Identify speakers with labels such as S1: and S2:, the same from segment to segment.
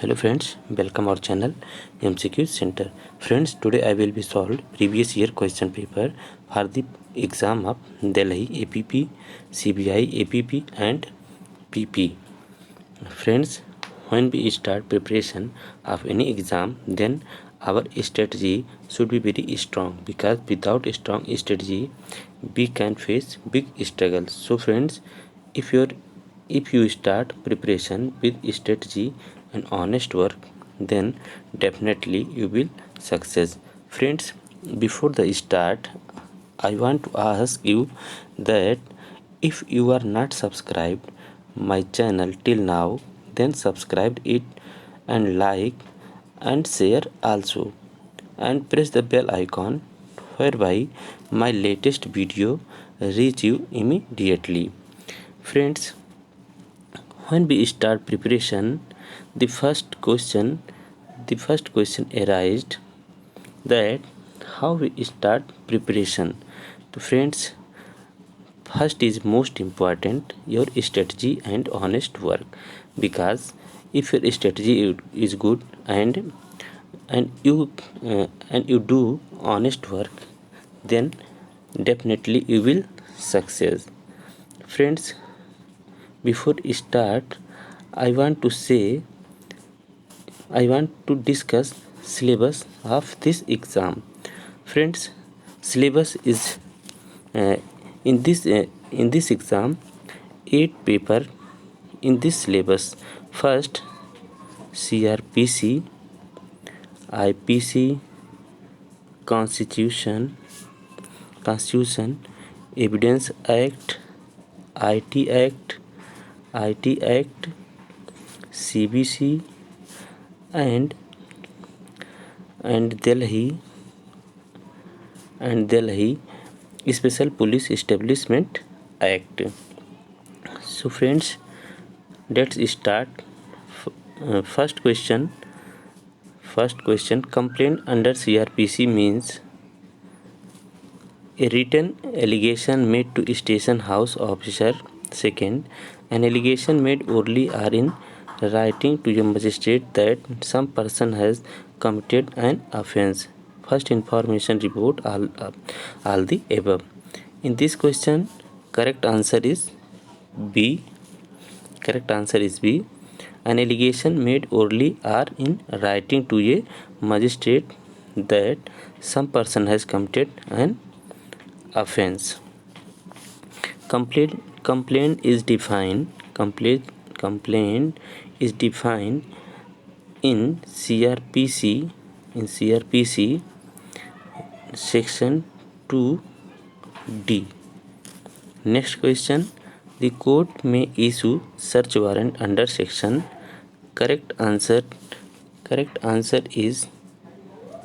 S1: Hello friends, welcome our channel MCQ Center. Friends, today I will be solved previous year question paper for the exam of Delhi APP, CBI APP and PP. Friends, when we start preparation of any exam, then our strategy should be very strong, because without a strong strategy we can face big struggles. So friends, if you start preparation with strategy and honest work, then definitely you will success. Friends, before the start, I want to ask you that if you are not subscribed my channel till now, then subscribe it and like and share also, and press the bell icon whereby my latest video reach you immediately. Friends, when we start preparation, the first question arised that how we start preparation. So friends, first is most important your strategy and honest work, because if your strategy is good and you do honest work, then definitely you will success. Friends, before start, I want to say I want to discuss syllabus of this exam. Friends, syllabus is uh, in this exam 8 paper in this syllabus. First, CRPC, IPC, Constitution, Evidence Act, IT Act, CBC, and and Delhi Special Police Establishment Act. So friends, let's start. First question. Complaint under CRPC means a written allegation made to station house officer. Second, an allegation made orally or in writing to a magistrate that some person has committed an offence. First information report, all the above. In this question, correct answer is B. An allegation made orally or in writing to a magistrate that some person has committed an offence. Complaint is defined. Complaint is defined in CRPC section 2D. Next question. The court may issue search warrant under section. Correct answer is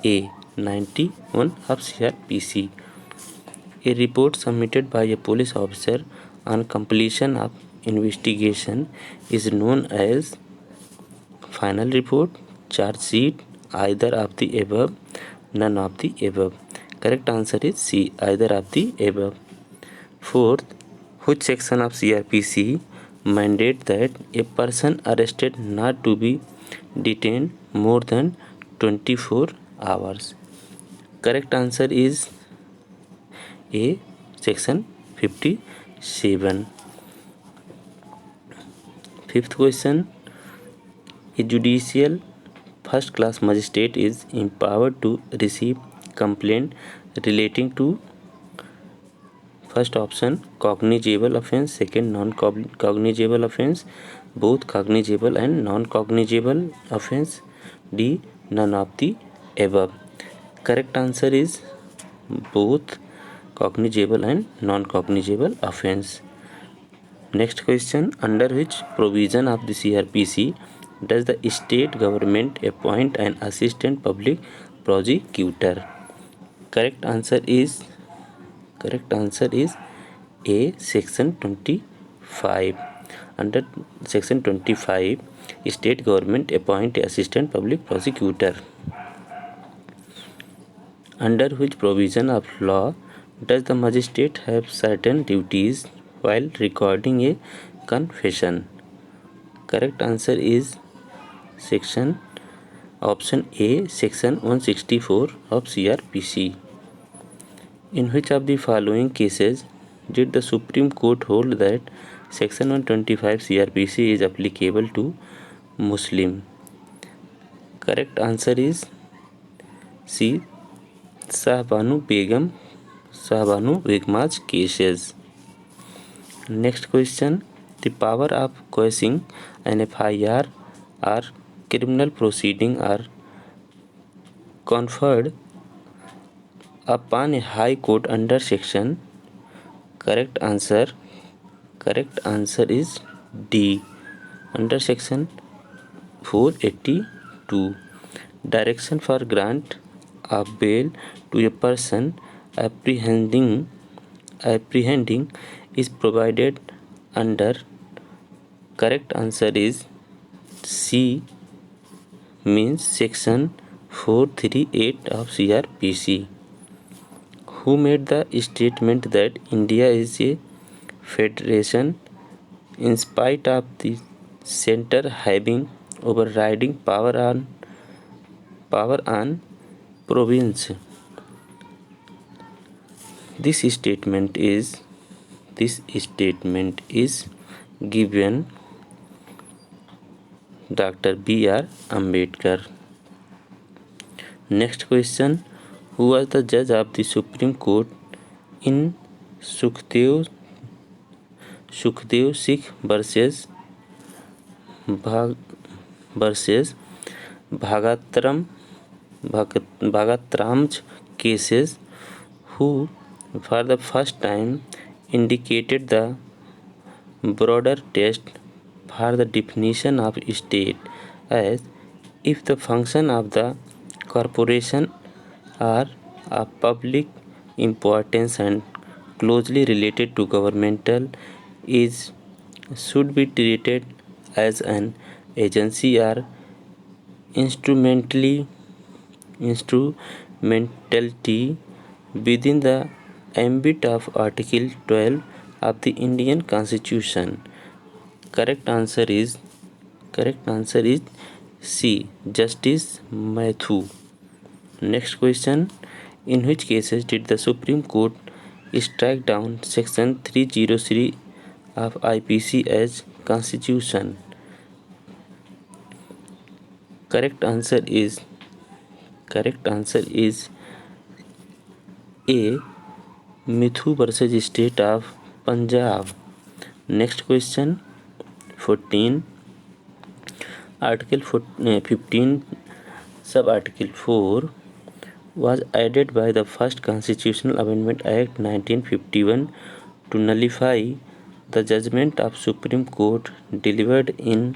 S1: A, 91 of CRPC. A report submitted by a police officer on completion of investigation is known as final report, charge sheet, either of the above, none of the above. Correct answer is C, either of the above. Fourth, which section of CRPC mandate that a person arrested not to be detained more than 24 hours? Correct answer is A, section 57. Fifth question, a judicial first class magistrate is empowered to receive complaint relating to first option cognizable offence, second non-cognizable offence, both cognizable and non-cognizable offence, D, none of the above. Correct answer is both cognizable and non-cognizable offence. Next question, under which provision of the CRPC does the state government appoint an assistant public prosecutor? Correct answer is A, section 25. Under section 25, state government appoint assistant public prosecutor. Under which provision of law does the magistrate have certain duties while recording a confession? Correct answer is section option A, section 164 of CRPC. In which of the following cases did the Supreme Court hold that section 125 CRPC is applicable to Muslim? Correct answer is C. Shahbanu Begum's cases. Next question. The power of quashing an FIR or criminal proceeding are conferred upon a high court under section. Correct answer is D. Under section 482. Direction for grant of bail to a person apprehending is provided under. Correct answer is C, means section 438 of CRPC. Who made the statement that India is a federation in spite of the center having overriding power on province? This statement is given Dr. B.R. Ambedkar. Next question. Who was the judge of the Supreme Court in Sukhdev Sikh versus Bhagatram's cases, who for the first time indicated the broader test for the definition of state, as if the function of the corporation are of public importance and closely related to governmental is should be treated as an agency or instrumentality within the ambit of Article 12 of the Indian Constitution. Correct answer is C, Justice Mathew. Next question. In which cases did the Supreme Court strike down section 303 of IPC as constitution? Correct answer is A, Mathew versus State of Punjab. Next question. 14. Article 15 sub-article 4 was added by the first Constitutional Amendment Act 1951 to nullify the judgment of Supreme Court delivered in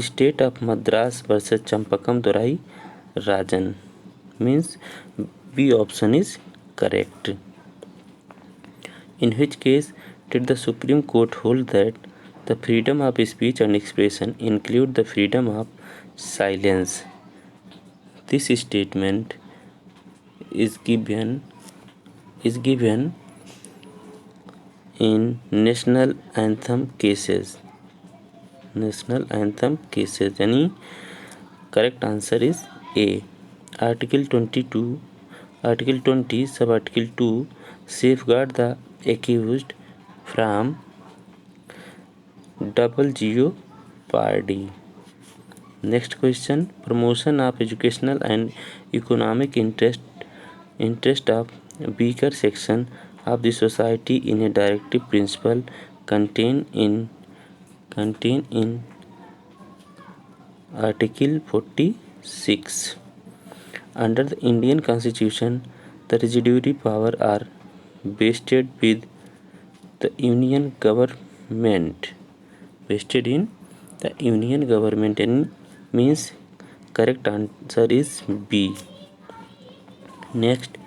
S1: State of Madras versus Champakam Dorai Rajan. Means B option is correct. In which case did the Supreme Court hold that the freedom of speech and expression include the freedom of silence? This statement is given in national anthem cases. यानी correct answer is A. Article 20 sub article 2 safeguard the accused from double jeopardy. Next question. Promotion of educational and economic interest of weaker section of the society in a directive principle contained in Article 46. Under the Indian Constitution, the residuary power are vested with the Union government. And means correct answer is B. Next,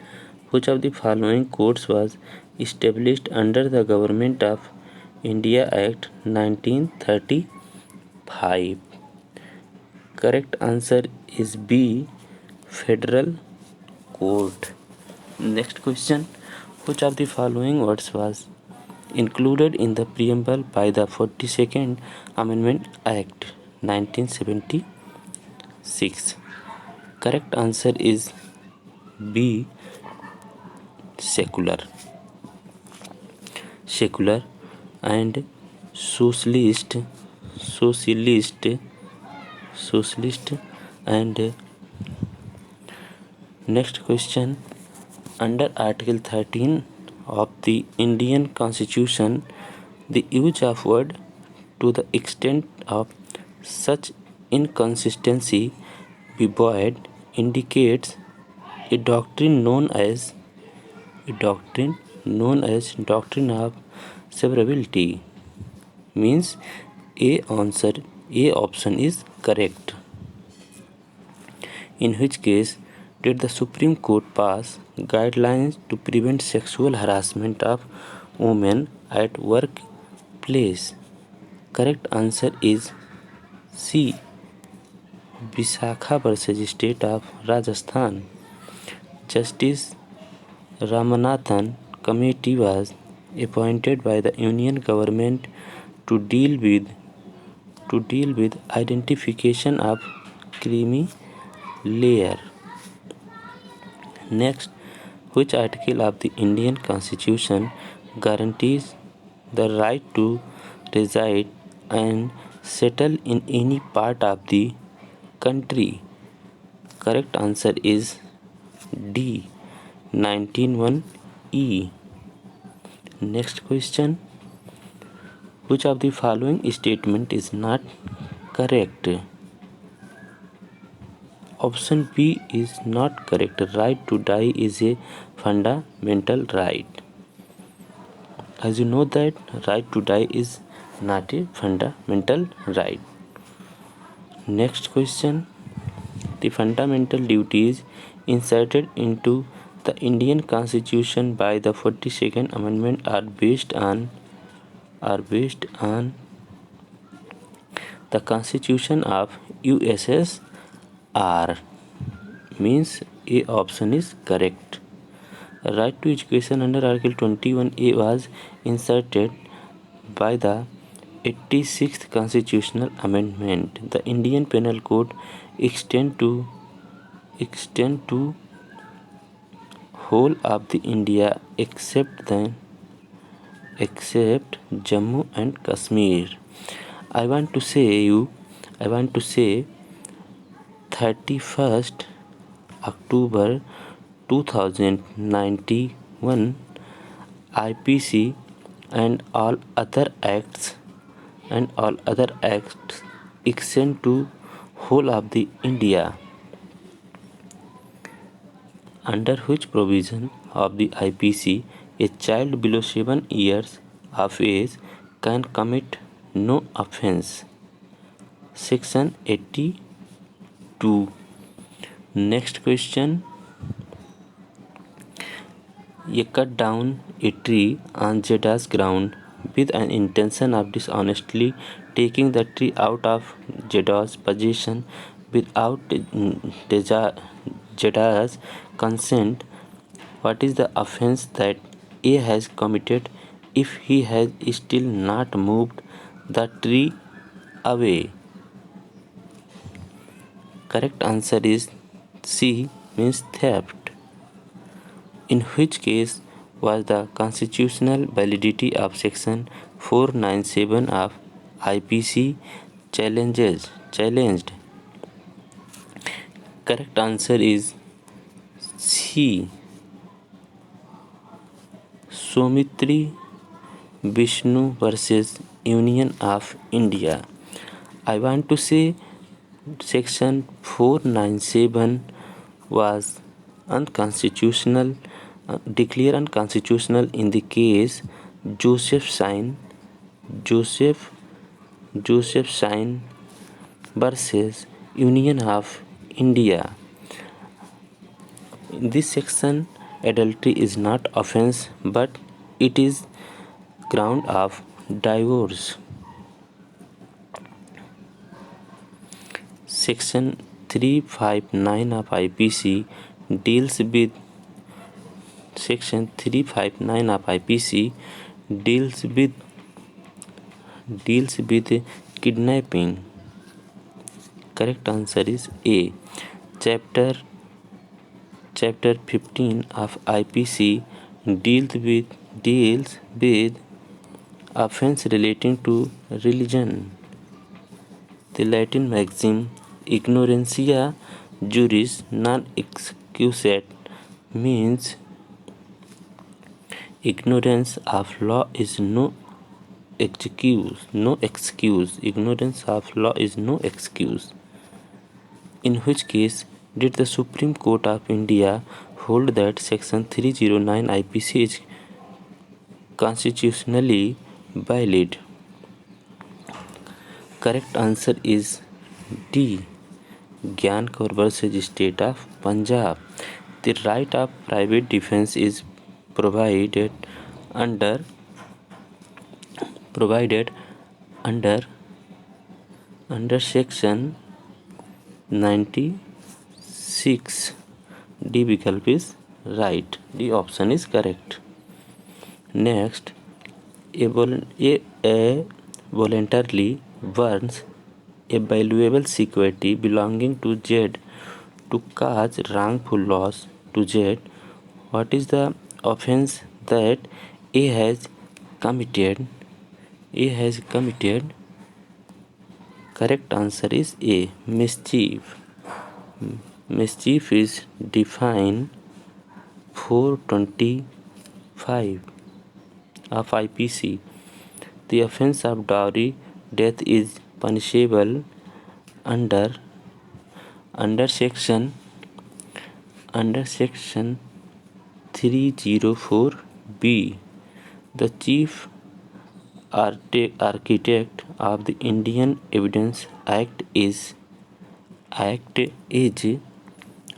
S1: which of the following courts was established under the Government of India Act 1935? Correct answer is B, Federal Court. Next question. Which of the following words was included in the preamble by the 42nd Amendment Act 1976? Correct answer is B. Secular. Secular and socialist, socialist, socialist. And next question, under Article 13 of the Indian Constitution, the use of word to the extent of such inconsistency be void indicates a doctrine known as doctrine of severability. Means A option is correct. In which case did the Supreme Court pass guidelines to prevent sexual harassment of women at workplace? Correct answer is C. Visakha versus State of Rajasthan. Justice Ramanathan committee was appointed by the Union government to deal with identification of creamy layer. Next, which article of the Indian Constitution guarantees the right to reside and settle in any part of the country? Correct answer is D. 19(1)(e). Next question, which of the following statement is not correct? Option B is not correct. Right to die is a fundamental right. As you know that right to die is not a fundamental right. Next question, the fundamental duties inserted into the Indian Constitution by the 42nd Amendment are based on the Constitution of USSR. Means A option is correct. Right to education under Article 21A was inserted by the 86th Constitutional Amendment. The Indian Penal Code extend to whole of the India except Jammu and Kashmir. I want to say 31st October 2091 IPC and all other acts extend to whole of the India. Under which provision of the IPC a child below 7 years of age can commit no offence? Section 82. Next question, a cut down a tree on Jedda's ground with an intention of dishonestly taking the tree out of Jedda's possession without Jedda's consent. What is the offence that A has committed if he has still not moved the tree away? Correct answer is C, means theft. In which case was the constitutional validity of section 497 of IPC challenged? Correct answer is C. Soumitri Vishnu versus Union of India. I want to say section 497 was unconstitutional, declared unconstitutional in the case Joseph Sain versus Union of India. In this section, adultery is not offence, but it is ground of divorce. Section 359 of IPC deals with deals with kidnapping? Correct answer is A. Chapter 15 of IPC deals with offense relating to religion. The Latin maxim ignorantia juris non excusat means ignorance of law is no excuse. Ignorance of law is no excuse. In which case did the Supreme Court of India hold that Section 309 IPC is constitutionally valid? Correct answer is D. Gyan Kaur versus State of Punjab. The right of private defense is provided under Section 96. D विकल्प is right. D option is correct. Next, a voluntarily burns a valuable security belonging to Z to cause wrongful loss to Z. What is the offense that A has committed? Correct answer is A. Mischief. Mischief is defined 425 of IPC. The offense of dowry death is punishable under section 304B. The chief architect of the Indian Evidence Act is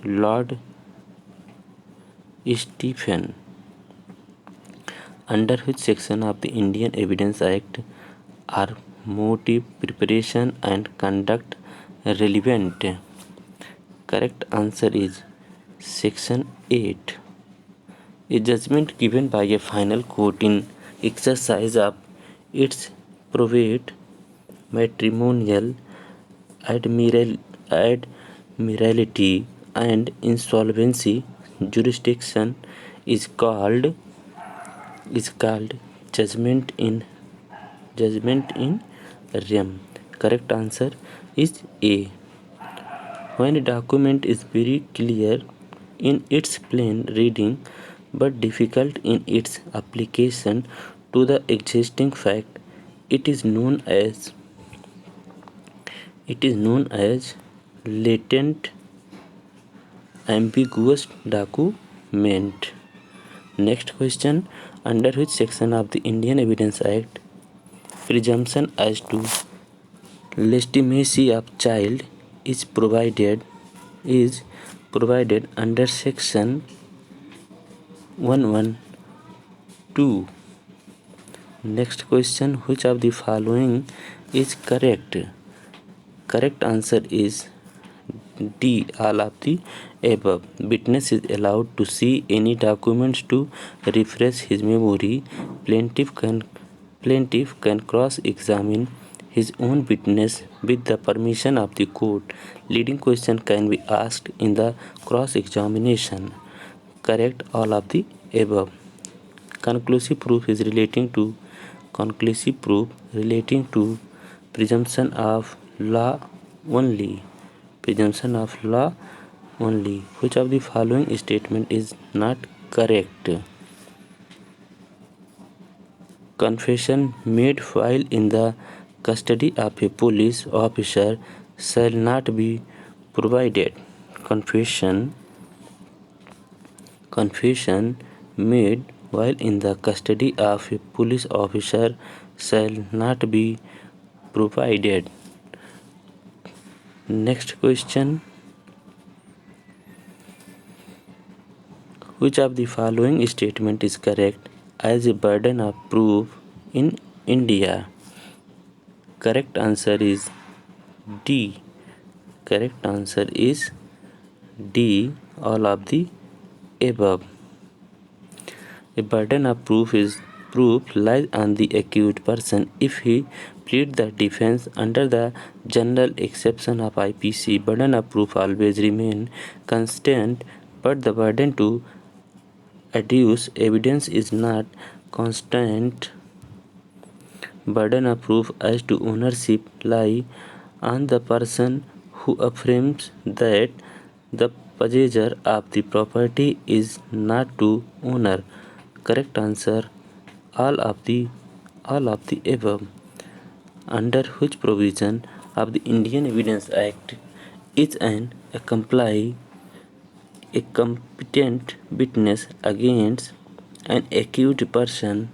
S1: Lord Stephen. Under which section of the Indian Evidence Act are motive, preparation and conduct relevant? Correct answer is Section 8. A judgment given by a final court in exercise of its probate, matrimonial, admiralty and insolvency jurisdiction is called judgment in rem. Correct answer is A. When a document is very clear in its plain reading but difficult in its application to the existing fact, it is known as latent ambiguous document. Next question, under which section of the Indian Evidence Act presumption as to legitimacy of child is provided under section 112? Next question, which of the following is correct? Correct answer is D. All of the above. Witness is allowed to see any documents to refresh his memory. Plaintiff can cross-examine his own witness with the permission of the court. Leading question can be asked in the cross-examination. Correct all of the above. Conclusive proof relating to presumption of law only. Which of the following statement is not correct? Confession made while in the custody of a police officer shall not be provided. Confession made while in the custody of a police officer shall not be provided. Next question, which of the following statement is correct as a burden of proof in India? Correct answer is D. Correct answer is D. All of the above. A burden of proof is proof lies on the accused person if he plead the defense under the general exception of IPC. Burden of proof always remain constant, but the burden to adduce evidence is not constant. Burden of proof as to ownership lie on the person who affirms that the possessor of the property is not to owner. Correct answer all of the above. Under which provision of the Indian Evidence Act is a competent witness against an accused person?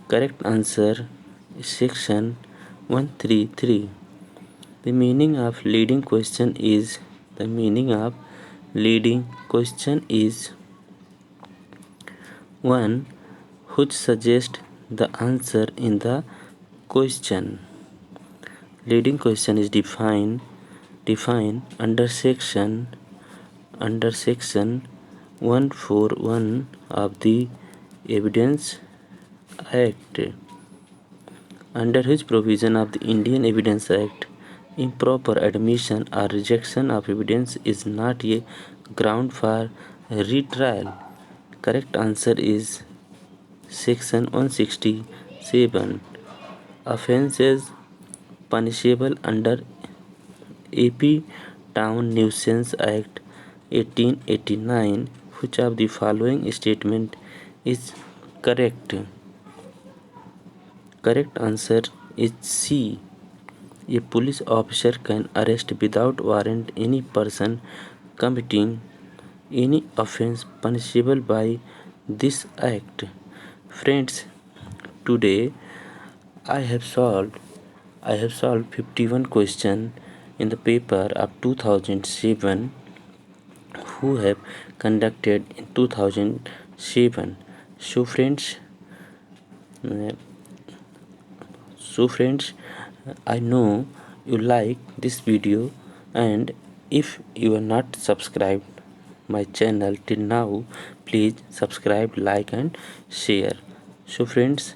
S1: Correct answer is section 133. The meaning of leading question is one which suggests the answer in the question. Leading question is defined under section 141 of the Evidence Act. Under which provision of the Indian Evidence Act improper admission or rejection of evidence is not a ground for retrial? Correct answer is section 167. Offences punishable under AP Town Nuisance Act 1889. Which of the following statement is correct? Correct answer is C. A police officer can arrest without warrant any person committing any offence punishable by this act. Friends, today I have solved 51 questions in the paper of 2007 who have conducted in 2007. So friends, I know you like this video, and if you are not subscribed my channel till now, please subscribe, like and share. So friends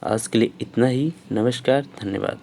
S1: आज के लिए इतना ही. नमस्कार, धन्यवाद.